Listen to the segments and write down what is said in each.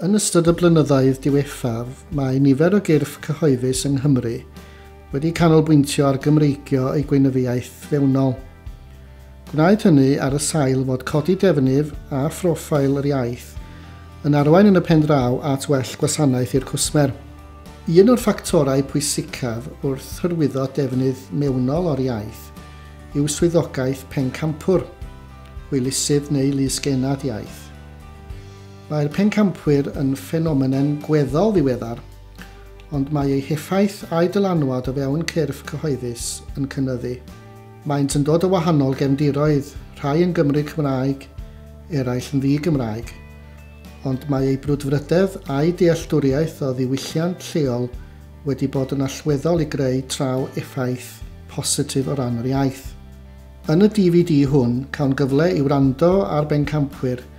Yn ystod y blynyddoedd diwethaf, mae nifer o gyrff cyhoeddus yng Nghymru wedi canolbwyntio ar gymreigio ei gweinyddiaeth fewnol. Gwnaed hynny ar y sail fod codi defnydd a phroffail yr iaith yn arwain yn y pen draw at well gwasanaeth i'r cwsmer. Un o'r ffactorau pwysicaf wrth hyrwyddo defnydd mewnol o'r iaith yw swyddogaeth Pencampwyr, hwylusydd neu lysgenad iaith. Mae'r Pencampwyr yn ffenomen gweddol ddiweddar, ond mae ei heffaith a'i dylanwad o fewn cyrff cyhoeddus yn cynyddu. Maent yn dod o wahanol gefndiroedd, rhai yn Gymru Cymraeg, eraill yn ddi-Gymraeg, ond mae ei brwdfrydedd a'i dealltwriaeth o ddiwylliant lleol wedi bod yn allweddol i greu traw effaith positif o ran yr iaith. Yn y DVD hwn, cawn gyfle i wrando ar Pencampwyr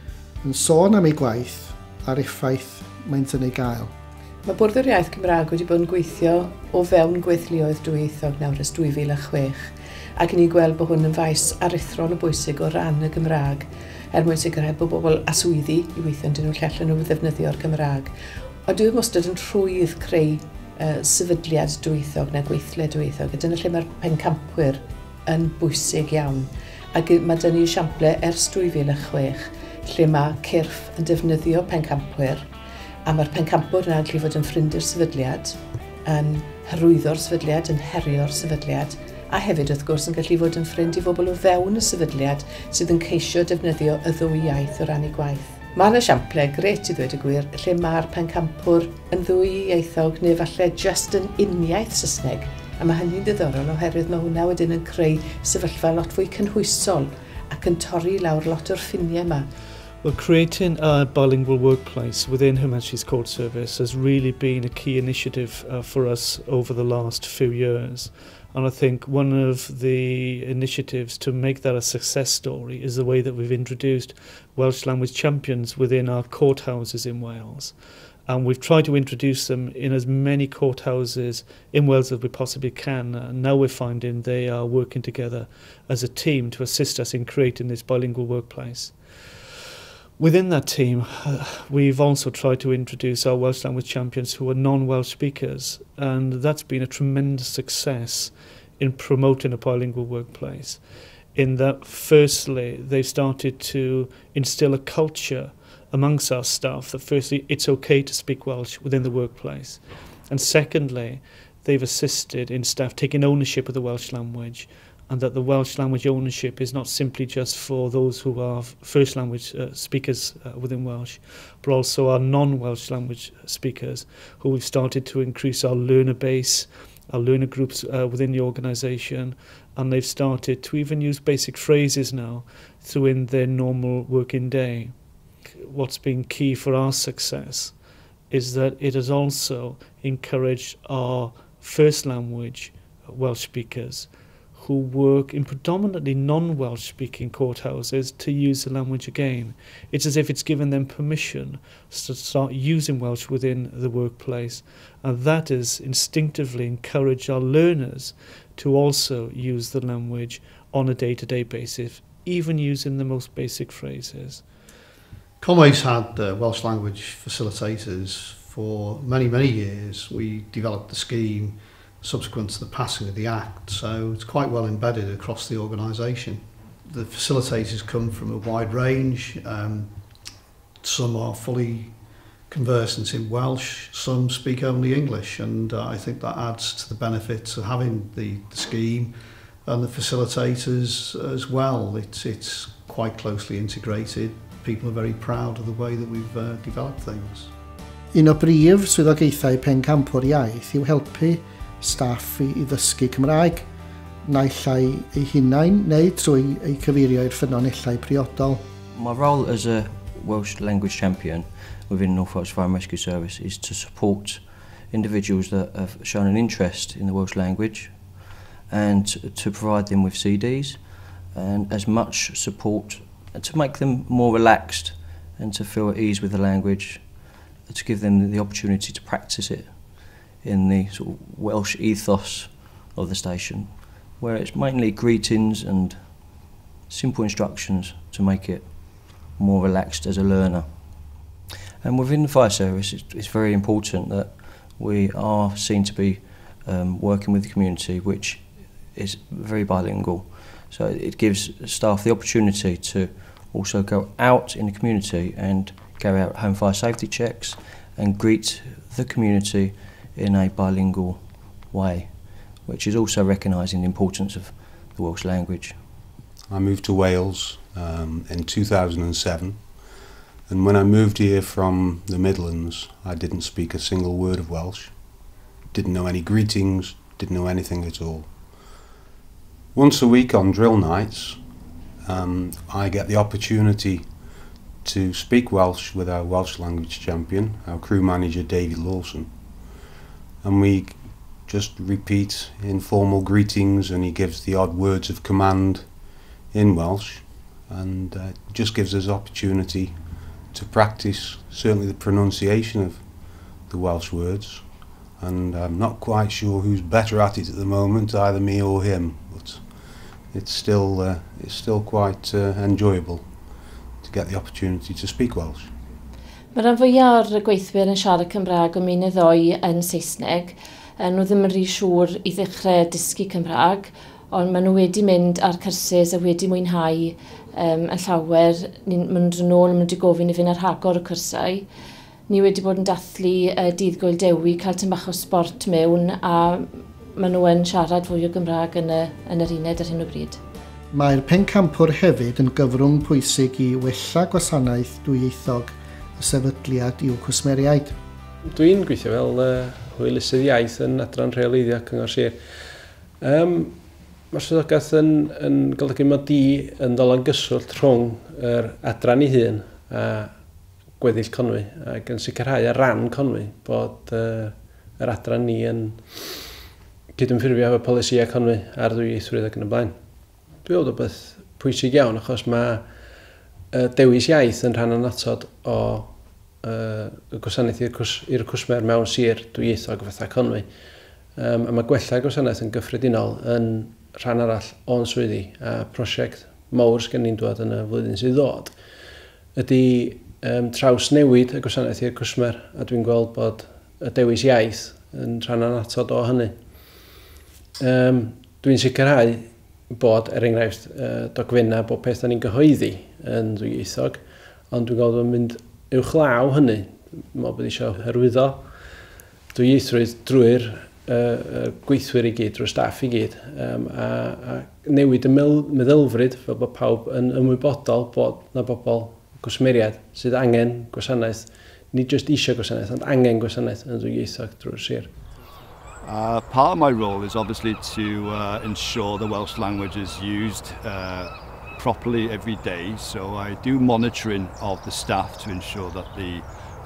yn sôn am ei gwaith a'r effaith maent yn ei gael. Mae Bwrdd yr Iaith Cymraeg wedi bod yn gweithio o fewn gweithlioedd dwyieithog nawr ers 2006 ac i ni gweld bod hwn yn faes aruthrol o bwysig o ran y Gymraeg mwyn sicrhau bod bobl a swyddi i weithio yn dyn nhw llechen nhw ddefnyddio'r Gymraeg. Ond dwi'n wastad yn rhwydd creu sefydliad dwyieithog neu gweithle dwyieithog a dyna lle mae'r Pencampwyr yn bwysig iawn. Ac mae dyn ni esiample ers 2006 lle mae cyrff yn defnyddio Pencampwyr a mae'r Pencampwyr yna'n gallu fod yn ffrind i'r sefydliad, yn hyrwyddo'r sefydliad, yn herio'r sefydliad a hefyd wrth gwrs yn gallu fod yn ffrind i bobl o fewn y sefydliad sydd yn ceisio defnyddio y ddwy iaith o ran ei gwaith. Mae'n esiample gret i ddweud y gwir lle mae'r Pencampwyr yn ddwy ieithog neu falle just yn uniaith Saesneg a mae hynny'n ddiddorol oherwydd mae hwnna wedyn yn creu sefyllfa lot fwy cynhwysol ac yn torri lawr lot o'r ffiniau yma. Well, creating a bilingual workplace within Her Majesty's Court Service has really been a key initiative for us over the last few years. And I think one of the initiatives to make that a success story is the way that we've introduced Welsh language champions within our courthouses in Wales. And we've tried to introduce them in as many courthouses in Wales as we possibly can. And now we're finding they are working together as a team to assist us in creating this bilingual workplace. Within that team, we've also tried to introduce our Welsh language champions who are non-Welsh speakers, and that's been a tremendous success in promoting a bilingual workplace. In that, firstly, they've started to instill a culture amongst our staff that firstly, it's okay to speak Welsh within the workplace. And secondly, they've assisted in staff taking ownership of the Welsh language, and that the Welsh language ownership is not simply just for those who are first language speakers within Welsh, but also our non-Welsh language speakers, who we've started to increase our learner base, our learner groups within the organisation, and they've started to even use basic phrases now through their normal working day. What's been key for our success is that it has also encouraged our first language Welsh speakers who work in predominantly non-Welsh speaking courthouses to use the language again. It's as if it's given them permission to start using Welsh within the workplace, and that has instinctively encouraged our learners to also use the language on a day-to-day basis, even using the most basic phrases. Conway's had Welsh language facilitators for many, many years. We developed the scheme subsequent to the passing of the Act, so it's quite well embedded across the organisation. The facilitators come from a wide range. Some are fully conversant in Welsh, some speak only English, and I think that adds to the benefits of having the scheme and the facilitators as well. It's quite closely integrated. People are very proud of the way that we've developed things. Un o brif swyddogaethau Pencampwyr Iaith yw helpu staff i ddysgu Cymraeg, naill ai ei hunain neu trwy ei cyfeirio i'r ffynonellau priodol. My role as a Welsh language champion within North Welsh Fire and Rescue Service is to support individuals that have shown an interest in the Welsh language and to provide them with CDs and as much support to make them more relaxed and to feel at ease with the language, to give them the opportunity to practice it in the sort of Welsh ethos of the station, where it's mainly greetings and simple instructions to make it more relaxed as a learner. And within the fire service, it's very important that we are seen to be working with the community, which is very bilingual. So it gives staff the opportunity to also go out in the community and carry out home fire safety checks and greet the community in a bilingual way, which is also recognising the importance of the Welsh language. I moved to Wales in 2007, and when I moved here from the Midlands, I didn't speak a single word of Welsh, didn't know any greetings, didn't know anything at all. Once a week on drill nights, I get the opportunity to speak Welsh with our Welsh language champion, our crew manager Davies Lawson, and we just repeat informal greetings, and he gives the odd words of command in Welsh, and just gives us opportunity to practice certainly the pronunciation of the Welsh words, and I'm not quite sure who's better at it at the moment, either me or him, but it's still quite enjoyable to get the opportunity to speak Welsh. Mae'r rhan fwyaf o'r gweithwyr yn siarad Cymraeg o mynd y ddoi yn Saesneg. Nhw ddim yn rhy siŵr i ddechrau dysgu Cymraeg, ond maen nhw wedi mynd ar cyrsus a wedi mwynhau yn llawer. Maen nhw'n dod nôl yn mynd i gofyn i fynd ar rhagor o cyrsau. Ni wedi bod yn dathlu dydd Gwyl Dewi, cael tym bach o sport mewn, a maen nhw yn siarad fwy o Gymraeg yn yr uned ar hyn o bryd. Mae'r Pencampwyr hefyd yn gyfrwng pwysig i wella gwasanaeth dwyieithog y sefydliad i'w cwsmeriaid. Dwi'n gweithio fel hwylusydd iaith yn adran rheoleiddio Cyngor Sir. Mae'r swyddogaeth yn golygu mod i yn ddol yn gyswllt rhwng yr adran ei hun a gweddill Conwy, ac yn sicrhau ar ran Conwy bod yr adran ni yn cydymffurfio efo polisia Conwy ar ddwyieithrwydd ac yn y blaen. Dwi'n meddwl beth pwysig iawn, achos mae dewis iaith yn rhan annatod o y gwasanaeth i'r cwsmer mewn sir dwyieithog fatha Conwy. A mae gwella gwasanaeth yn gyffredinol yn rhan arall o'n swyddi, a prosiect mawr sgen ni'n dod yn y flwyddyn sydd ddod ydy traws newid y gwasanaeth i'r cwsmer, a dwi'n gweld bod y dewis iaith yn rhan annatod o hynny. Dwi'n sicrhau bod, enghraifft, dogfenna bod peth da ni'n gyhoeddi yn ddwyieithog, ond dwi'n gweld yn mynd uwchlaw hynny. Dwi'n meddwl bod eisiau hyrwyddo dwyieithrwydd drwy'r gweithwyr i gyd, drwy'r staff i gyd, a newid y meddylfryd fel bod pawb yn ymwybodol bod na bobl gwsmeriad sydd angen gwasanaeth, nid jyst eisiau gwasanaeth, ond angen gwasanaeth yn ddwyieithog drwy'r sir. Part of my role is obviously to ensure the Welsh language is used properly every day, so I do monitoring of the staff to ensure that the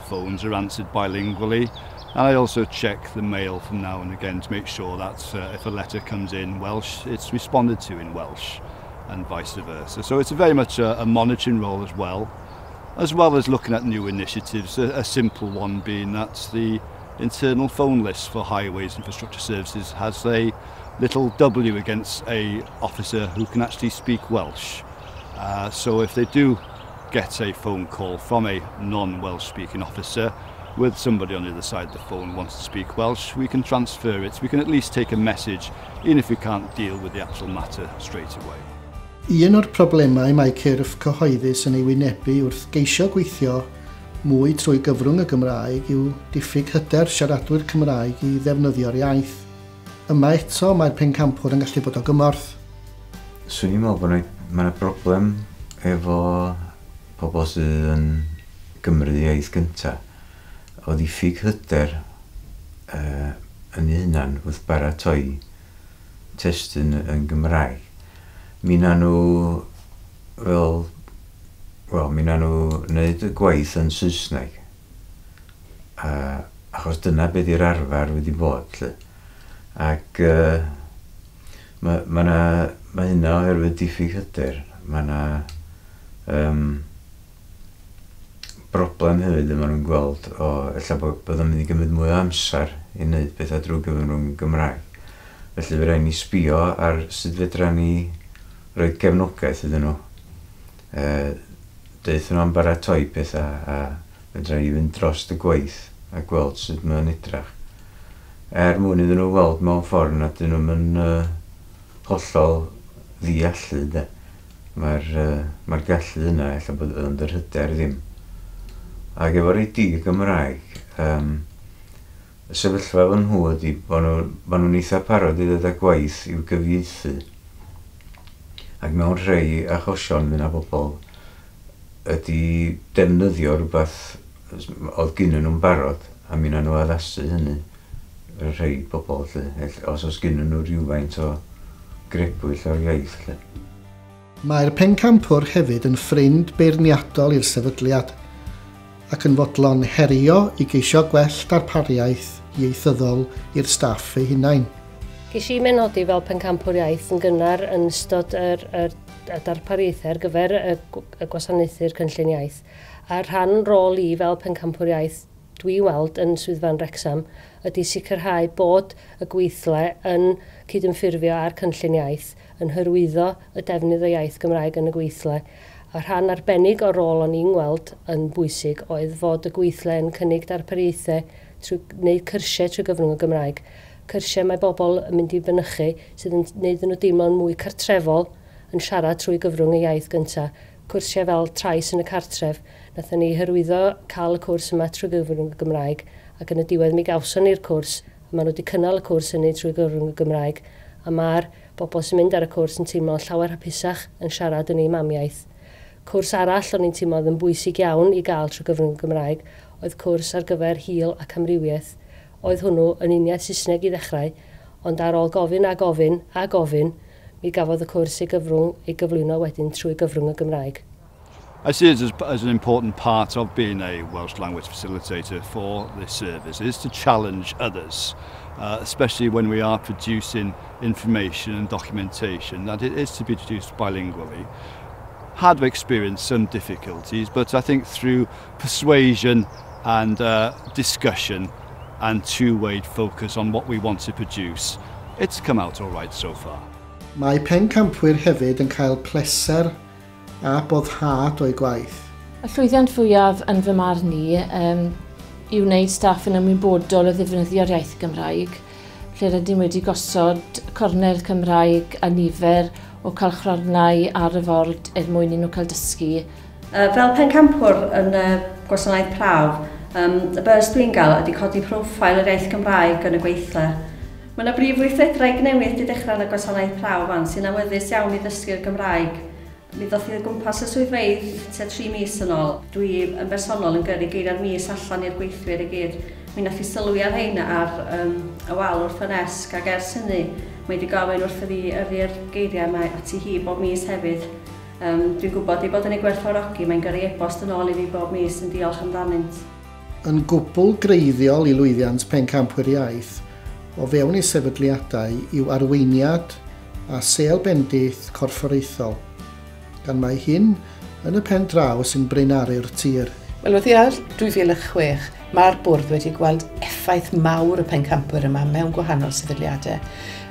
phones are answered bilingually, and I also check the mail from now and again to make sure that if a letter comes in Welsh, it's responded to in Welsh, and vice versa. So it's very much a monitoring role as well as looking at new initiatives, a simple one being that the internal phone list for Highways Infrastructure Services has a little W against a officer who can actually speak Welsh. So if they do get a phone call from a non-Welsh speaking officer with somebody on the other side of the phone who wants to speak Welsh, we can transfer it. We can at least take a message, even if we can't deal with the actual matter straight away. Un o'r problemau mae cyrff cyhoeddus yn ei wynebu wrth geisio gweithio mwy trwy gyfrwng y Gymraeg yw diffyg hyder siaradwyr Cymraeg i ddefnyddio'r iaith. Yma eto mae'r Pencampwyr yn gallu bod o gymorth. Swn i'n meddwl bod mae'n broblem efo pobl sydd yn gymryd iaith gyntaf o diffyg hyder yn hunan wrth baratoi testyn yn Gymraeg. Mi na nhw wneud y gwaith yn Saesneg, achos dyna beth i'r arfer wedi bod. Ac mae hynna oherwydd diffyg hyder. Mae yna broblem hefyd yma nhw'n gweld o ella bod yn mynd i gymryd mwy o amser i wneud bethau drwy gyfrwng Gymraeg. Felly fe rai ni sbio ar sut fedra ni rhoi gefnogaeth iddyn nhw. Deith nhw am baratoi pethau a fedra i fynd dros y gwaith a gweld sut mae'n edrach. Mwyn iddyn nhw weld mewn ffordd na dyn nhw'n hollol ddiallu de. Mae'r gallu yna ella bod yn yr hyder ddim. Ac efo'r ei Gymraeg, y sefyllfa fan nhw ydy bod nhw'n eitha parod i ddod â gwaith i'w gyfieithu. Ac mewn rhai achosion fyna bobl ydy defnyddio rhywbeth oedd gynnyn nhw'n barod a mi na nhw addasu hynny. Rhai bobl, os oes gynnyn nhw rhywfaint o grebwyll o'r iaith. Mae'r Pencampwyr hefyd yn ffrind beirniadol i'r sefydliad ac yn fodlon herio i geisio gwell darpariaeth ieithyddol i'r staff eu hunain. Ges i menodi fel Pencampwyr Iaith yn gynnar yn ystod y darpariaethau ar gyfer y gwasanaethu'r cynllun iaith. A rhan rôl i fel Pencampwyr Iaith dwi weld yn swyddfa'n Wrecsam ydy sicrhau bod y gweithle yn cydymffurfio ar cynllun iaith yn hyrwyddo y defnydd o iaith Gymraeg yn y gweithle. A rhan arbennig o rôl o'n i'n gweld yn bwysig oedd fod y gweithle yn cynnig darpariaethau trwy wneud cyrsiau trwy gyfrwng y Gymraeg. Cyrsiau mae bobl yn mynd i fynychu sydd yn gwneud nhw deimlo'n mwy cartrefol yn siarad trwy gyfrwng y iaith gyntaf. Cwrsiau fel trais yn y cartref. Nathon ni hyrwyddo cael y cwrs yma trwy gyfrwng y Gymraeg ac yn y diwedd mi gawson ni'r cwrs a maen nhw wedi cynnal y cwrs hynny trwy gyfrwng y Gymraeg a mae'r bobl sy'n mynd ar y cwrs yn teimlo'n llawer hapusach yn siarad yn ei mamiaeth. Cwrs arall o'n i'n teimlo'n bwysig iawn i gael trwy gyfrwng y Gymraeg oedd cwrs ar gyfer hil ac amrywiaeth. Oedd hwnnw yn uniaith Saesneg i ddechrau, ond ar ôl gofyn a gofyn a gofyn, mi gafodd y cwrs ei gyflwyno wedyn trwy gyfrwng y Gymraeg. I see it as an important part of being a Welsh language facilitator for this service is to challenge others, especially when we are producing information and documentation, that it is to be produced bilingually. Had experienced some difficulties, but I think through persuasion and discussion and two-way focus on what we want to produce, it's come out all right so far. Mae Pencampwyr hefyd yn cael pleser a boddhad o'i gwaith. Y llwyddiant fwyaf yn fy marn ni i wneud staff yn ymwybodol o ddefnyddio'r iaith Gymraeg, lle rydym wedi gosod cornel Cymraeg a nifer o cylchrodnau ar y ford mwyn i nhw cael dysgu. Fel Pencampwyr yn gwasanaeth prawf, y bys dwi'n gael ydy codi profil yr iaith Gymraeg yn y gweithle. Mae yna brif weithredraig newydd wedi dechrau yn y gwasanaeth prawf sy'n awyddus iawn i ddysgu'r Gymraeg. Mi ddoth i gwmpas y swyddfeydd tua 3 mis yn ôl. Dwi yn bersonol yn gyrru geiriau'r mis allan i'r gweithwyr i gyd. Mi nath i sylwi ar rhain ar y wal wrth y nesg ac ers hynny mae wedi gofyn wrth iddi yrru'r geiriau yma ati hi bob mis hefyd. Dwi'n gwybod i bod yn ei gwerthfawrogi, mae'n gyrru e-bost yn ôl i fi bob mis yn diolch amdanynt. Yn gwbl greiddiol i lwyddiant Pencampwyr Iaith, o fewn ei sefydliadau yw arweiniad a sêl bendith corfforaethol, gan mae hyn yn y pen draw sy'n brenaru'r tir. Wel, wedi ar 2006, mae'r bwrdd wedi gweld effaith mawr y Pencampwyr yma mewn gwahanol sefydliadau.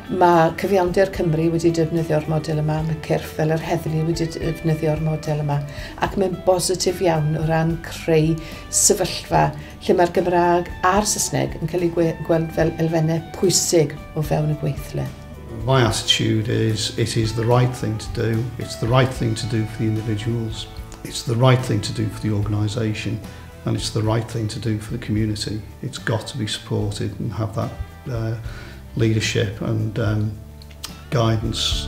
Mae Cyfiawnder Cymru wedi defnyddio'r model yma, mae cyrff fel yr heddlu wedi defnyddio'r model yma, ac mae'n bositif iawn o ran creu sefyllfa lle mae'r Gymraeg a'r Saesneg yn cael ei gweld fel elfennau pwysig o fewn y gweithle. My attitude is it is the right thing to do, it's the right thing to do for the individuals, it's the right thing to do for the organisation, and it's the right thing to do for the community. It's got to be supported and have that leadership and guidance.